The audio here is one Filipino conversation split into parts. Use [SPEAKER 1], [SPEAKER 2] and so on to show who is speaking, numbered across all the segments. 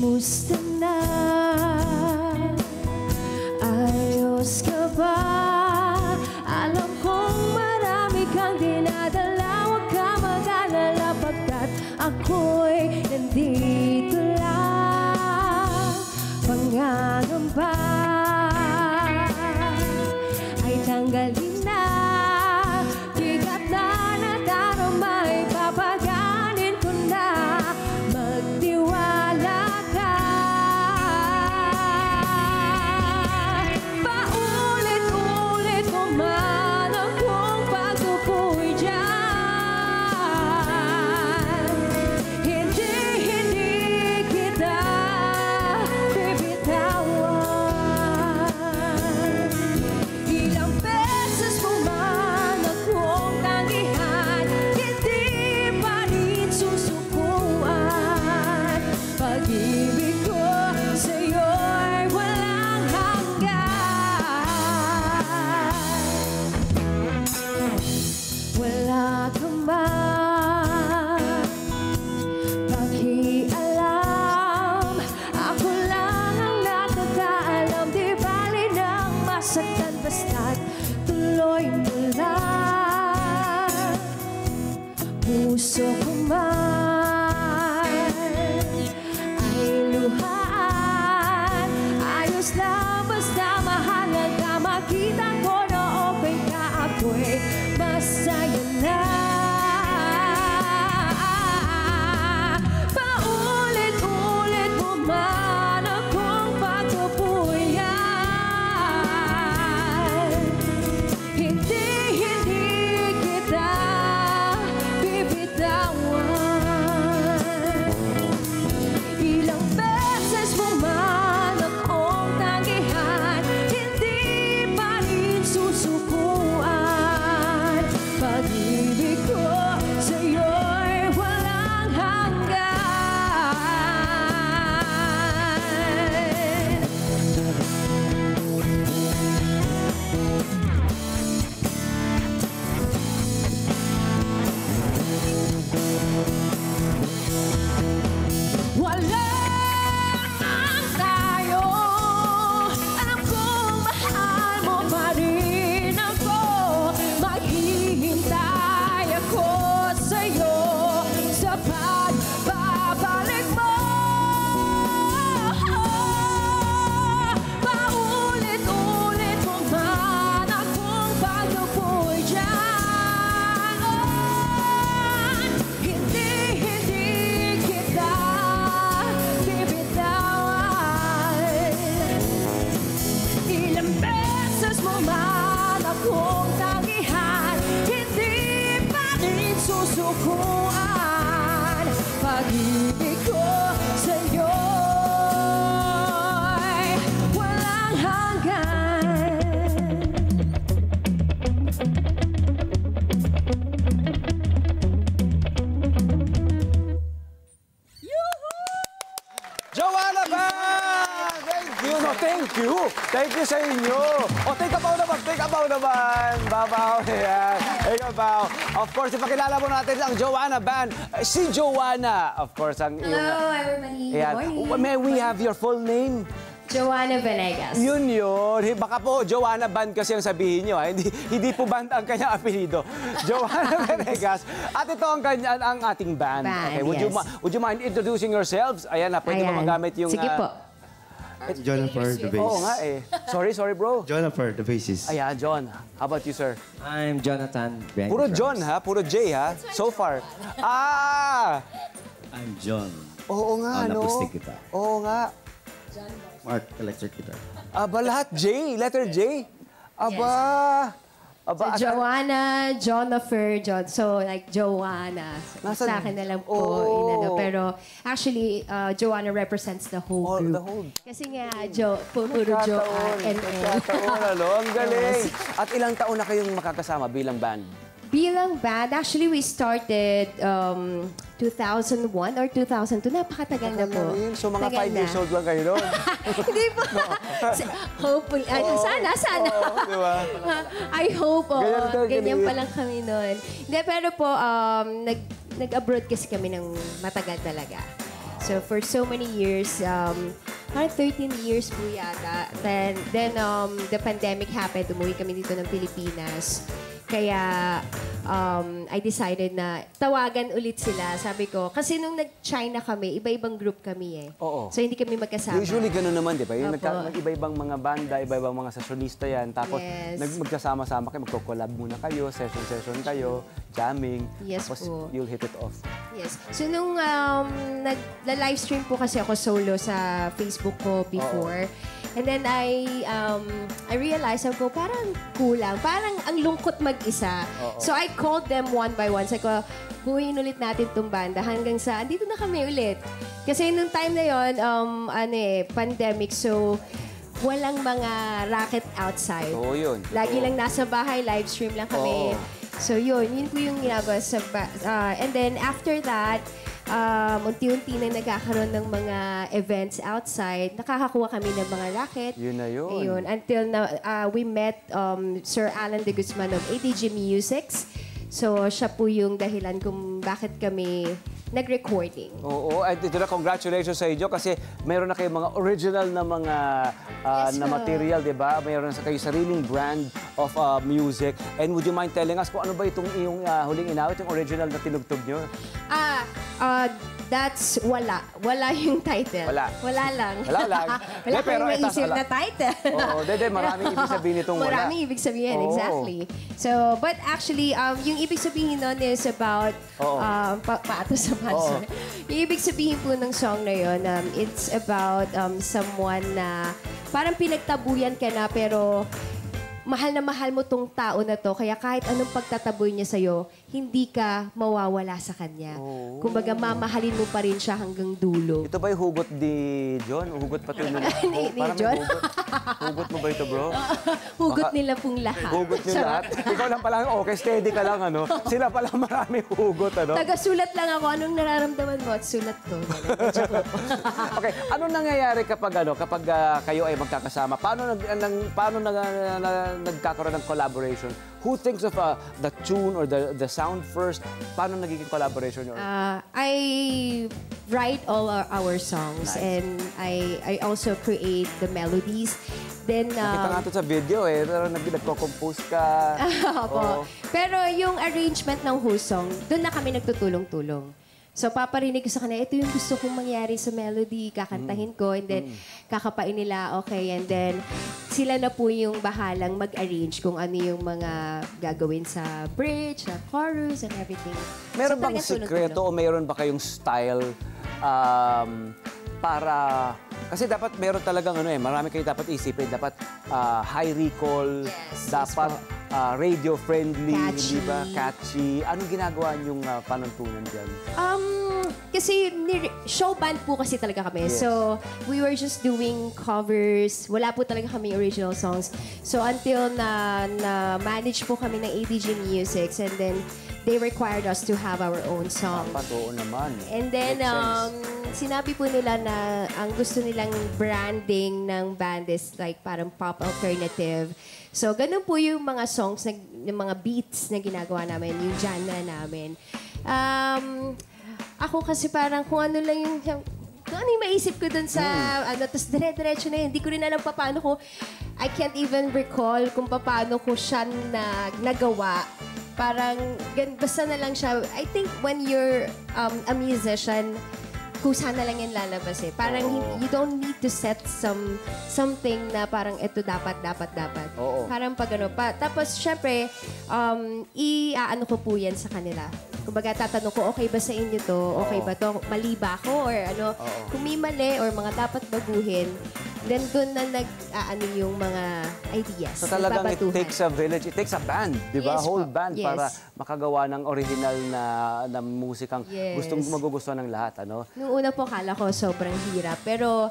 [SPEAKER 1] Kamusta na? Ayos ka ba? Alam kong marami kang dinadala. Huwag ka mag-alala pagkat ako'y nandito lang. Pangangamba ay tanggalin na. Bigat na nagkaramay, papaganin ko na. Magtiwala ka. Paulit-ulit mo man akong pagtukoy dyan. Hindi kita bibitawan. Ilang beses mo man akong tanggihan, hindi pa rin susukuan. Pag-ibig ko sa'yo'y walang hanggan. Wala ka man pakialam, ako lang ang nakakaalam. Di bali nang masaktan basta't tuloy mo lang. Puso ko man ay luhaan, ayos lang basta mahalan ka. Makita ko na okay ka, ako'y masaya na. Paulit-ulit mo man akong pagtupuyan. Hindi kita bibitawan. Ilang beses mo man akong tanggihan, hindi pa rin susukuan. Pag-ibig ko sa'yo'y walang hanggan. Wala nang tayo. Alam kong mahal mo pa rin ako. Maghihintay ako sa'yo sa pagbabalik mo. Paulit-ulit mo man akong pagtupoy dyan. Hindi kita bibitawan. Ilang beses mo man akong tanggihan, hindi pa rin susukuan. Pag-ibig ko sa'yo'y walang hanggan.
[SPEAKER 2] Joanna Band! Thank you, no, thank you. Thank you sa inyo. O, take a bow naman, take a bow naman. Babaw, yan. Take a bow. Of course, ipakilala mo natin ang Joanna Band. Si Joanna, of course, ang iyong...
[SPEAKER 1] Hello, everybody. Good morning.
[SPEAKER 2] May we have your full name?
[SPEAKER 1] Joanna Venegas.
[SPEAKER 2] Yun. Baka po Joanna Band kasi ang sabihin nyo. Ha? Hindi po band ang kanyang apelido. Joanna Venegas. At ito ang ating band.
[SPEAKER 1] Band,
[SPEAKER 2] Okay,
[SPEAKER 1] yes.
[SPEAKER 2] would you mind introducing yourselves? Ayan na, pwede mo magamit yung...
[SPEAKER 1] Sige po.
[SPEAKER 3] Jonathan, the bass.
[SPEAKER 2] Oo nga eh. Sorry bro.
[SPEAKER 3] Jonathan, the bassist.
[SPEAKER 2] Ayan, John. How about you, sir?
[SPEAKER 4] I'm Jonathan.
[SPEAKER 2] Puro John, ha? Puro J, ha? So far.
[SPEAKER 3] I'm John.
[SPEAKER 2] Oo nga, no?
[SPEAKER 3] Acoustic guitar.
[SPEAKER 2] Oo nga.
[SPEAKER 3] Mark, electric guitar.
[SPEAKER 2] Lahat J. Letter J. Aba.
[SPEAKER 1] So, Joanna, Jonathan, so like Joanna.
[SPEAKER 2] Nasaan?
[SPEAKER 1] Sa akin na lang po.
[SPEAKER 2] Oh.
[SPEAKER 1] Pero actually, Joanna represents the whole group.
[SPEAKER 2] The whole.
[SPEAKER 1] Kasi nga, puro Joanne.
[SPEAKER 2] Ano? Ang galing. At ilang taon na kayong makakasama bilang band?
[SPEAKER 1] Bilang band, actually we started 2001 or 2002. Napakatagal na po.
[SPEAKER 2] So mga
[SPEAKER 1] Tagal
[SPEAKER 2] 5 years old lang kayo noon?
[SPEAKER 1] Hindi po. Hopefully. Ay, sana.
[SPEAKER 2] Di ba?
[SPEAKER 1] I hope, ganyan
[SPEAKER 2] ganyan.
[SPEAKER 1] pa lang kami noon. Hindi, pero po, nag-abroad kasi kami ng matagal talaga. So for so many years, parang 13 years po yata. Then the pandemic happened. Umuwi kami dito ng Pilipinas. Kaya I decided na tawagan ulit sila. Sabi ko, kasi nung nag-China kami, iba-ibang group kami eh.
[SPEAKER 2] Oo.
[SPEAKER 1] So hindi kami magkasama.
[SPEAKER 2] Usually gano'n naman, di ba? Yung
[SPEAKER 1] Opo.
[SPEAKER 2] iba-ibang mga banda, iba-ibang mga sessionista yan. Tapos
[SPEAKER 1] Yes.
[SPEAKER 2] magkasama-sama kayo, magko-collab muna kayo, session kayo, jamming.
[SPEAKER 1] Yes
[SPEAKER 2] Tapos
[SPEAKER 1] po.
[SPEAKER 2] you'll hit it off.
[SPEAKER 1] Yes. So nung nag-livestream po kasi ako solo sa Facebook ko before. And then I realized ako parang kulang. Parang ang lungkot mag-isa. So I called them one by one. Sabi ko, buuin ulit natin itong banda hanggang sa andito na kami ulit. Kasi nung time na yon, pandemic. So walang mga racket outside.
[SPEAKER 2] Oo, yun.
[SPEAKER 1] Lagi lang nasa bahay, live stream lang kami. So yun po yung ginagawa sa and then after that, unti-unti na nagkakaroon ng mga events outside. Nakakakuha kami ng mga racket.
[SPEAKER 2] Yun na yun.
[SPEAKER 1] Ayun. Until na, we met Sir Alan de Guzman of ADG Musics. So siya po yung dahilan kung bakit kami nag-recording.
[SPEAKER 2] Oo, at ito na, congratulations sa inyo kasi mayroon na kayong mga original na mga
[SPEAKER 1] Yes,
[SPEAKER 2] na
[SPEAKER 1] sir.
[SPEAKER 2] material, di ba? Mayroon na kayo sariling brand of music. And would you mind telling us kung ano ba itong iyong huling inawit, yung original na tinugtog nyo?
[SPEAKER 1] That's wala. Wala yung title.
[SPEAKER 2] Wala.
[SPEAKER 1] Wala lang.
[SPEAKER 2] Wala lang.
[SPEAKER 1] Wala
[SPEAKER 2] Eh, pero
[SPEAKER 1] kayong
[SPEAKER 2] etas,
[SPEAKER 1] maisip
[SPEAKER 2] wala.
[SPEAKER 1] na title.
[SPEAKER 2] Oo, maraming ibig sabihin itong wala.
[SPEAKER 1] Maraming ibig sabihin,
[SPEAKER 2] Oo.
[SPEAKER 1] exactly. So, but actually, yung ibig sabihin nun is about,
[SPEAKER 2] Oo.
[SPEAKER 1] paato sa paso. Yung ibig sabihin po ng song na yun, it's about someone na parang pinagtabuyan ka na pero mahal na mahal mo tong tao na to, kaya kahit anong pagtataboy niya sa'yo, hindi ka mawawala sa kanya. Kumbaga, mamahalin mo pa rin siya hanggang dulo.
[SPEAKER 2] Ito ba yung hugot ni John? Hugot pa ito nila?
[SPEAKER 1] Ni
[SPEAKER 2] Parang may
[SPEAKER 1] John?
[SPEAKER 2] hugot. Hugot mo ba ito, bro?
[SPEAKER 1] Hugot
[SPEAKER 2] Baka-
[SPEAKER 1] nila pong lahat.
[SPEAKER 2] Hugot nyo lahat? Ikaw lang pala, okay, steady ka lang, ano? Sila pala maraming hugot, ano?
[SPEAKER 1] Taga-sulat lang ako. Anong nararamdaman mo? At sulat ko. Joke.
[SPEAKER 2] Okay, anong nangyayari kapag kayo ay magkakasama? Paano nagkakaroon ng collaboration? Who thinks of the tune or the sound first? Paano nagiging collaboration nyo?
[SPEAKER 1] I write all our songs and I also create the melodies. Then,
[SPEAKER 2] Nakita nga ito sa video eh, pero nagko-compose ka.
[SPEAKER 1] Opo. Pero yung arrangement ng whole song, doon na kami nagtutulong-tulong. So, paparinig ko sa kanila, ito yung gusto kong mangyari sa melody, kakantahin ko, and then kakapain nila, okay, and then sila na po yung bahalang mag-arrange kung ano yung mga gagawin sa bridge, sa chorus, and everything.
[SPEAKER 2] Meron
[SPEAKER 1] So,
[SPEAKER 2] bang
[SPEAKER 1] talagang
[SPEAKER 2] sikreto o meron ba kayong style para... Kasi dapat meron talagang marami kayo dapat isipin. Dapat high recall,
[SPEAKER 1] Yes,
[SPEAKER 2] dapat radio-friendly,
[SPEAKER 1] Catchy.
[SPEAKER 2] hindi ba? Catchy. Anong ginagawa niyong panuntunan dyan?
[SPEAKER 1] Kasi show band po kasi talaga kami.
[SPEAKER 2] Yes.
[SPEAKER 1] So, we were just doing covers. Wala po talaga kami original songs. So, until na-manage po kami ng ADG Musics and then they required us to have our own song.
[SPEAKER 2] Dapat, oo naman.
[SPEAKER 1] And then,
[SPEAKER 2] Makes sense.
[SPEAKER 1] sinabi po nila na ang gusto nilang branding ng band is like parang pop alternative. So, ganun po yung mga songs, yung mga beats na ginagawa namin, yung genre namin. Ako kasi parang kung ano lang yung... Kung ano yung maisip ko dun sa... tapos dire-diretso na yun. Hindi ko rin alam paano ko... I can't even recall kung paano ko siya nagawa. Parang, basta na lang siya. I think when you're a musician, kusa na lang yan lalabas eh. Parang you don't need to set something na parang ito dapat.
[SPEAKER 2] Oo.
[SPEAKER 1] Parang pag ano pa. Tapos, syempre, i-ano ko po yan sa kanila. Kumbaga, tatanong ko, okay ba sa inyo to? Okay ba to? Mali ba ako? Or ano, kung may mali or mga dapat baguhin, then doon na nag-ano yung mga ideas.
[SPEAKER 2] So talagang it
[SPEAKER 1] nagbabatuhan.
[SPEAKER 2] takes a village, it takes a band, di ba?
[SPEAKER 1] Yes
[SPEAKER 2] Whole
[SPEAKER 1] po.
[SPEAKER 2] band
[SPEAKER 1] Yes.
[SPEAKER 2] para makagawa ng original na musikang
[SPEAKER 1] Yes.
[SPEAKER 2] gustong magugustuhan ng lahat, ano?
[SPEAKER 1] Nung una po, kala ko sobrang hirap. Pero,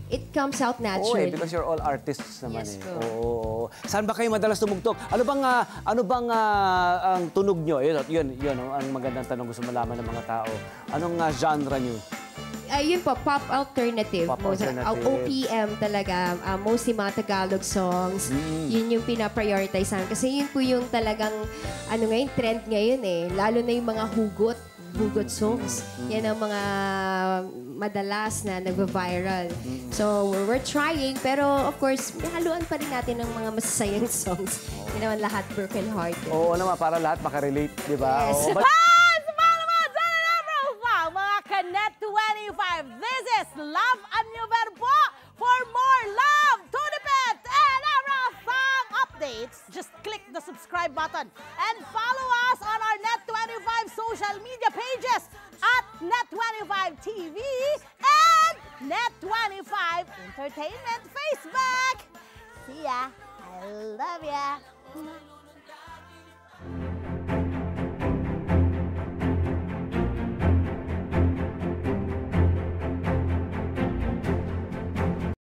[SPEAKER 1] it comes out
[SPEAKER 2] Oo,
[SPEAKER 1] naturally.
[SPEAKER 2] because you're all artists naman
[SPEAKER 1] Yes
[SPEAKER 2] eh.
[SPEAKER 1] po.
[SPEAKER 2] Oo. Saan ba kayo madalas tumugtog? Ano bang ang tunog nyo? Yun, ang magandang tanong gusto malaman ng mga tao. Anong genre nyo?
[SPEAKER 1] Ayun po, pop alternative.
[SPEAKER 2] Pop alternative.
[SPEAKER 1] OPM talaga. Mostly mga Tagalog songs. Yun yung pinaprioritize namin. Kasi yun po yung talagang, ano ngayon, trend ngayon eh. Lalo na yung mga hugot. hugot songs. Yan ang mga madalas na nagva-viral. So, we're trying, pero of course, haluan pa rin natin ng mga masasayang songs. Hindi naman lahat broken heart.
[SPEAKER 2] Oo naman, para lahat makarelate, di ba?
[SPEAKER 1] Yes.
[SPEAKER 2] Oo,
[SPEAKER 4] Hi! Sa mga profile, mga Kanet 25. This is Love a New Verbo. For more love, Tunipet, and Ara song updates, just click the subscribe button and follow us on our Net25 social media pages at Net25 TV and Net25 Entertainment Facebook. See ya. I love ya.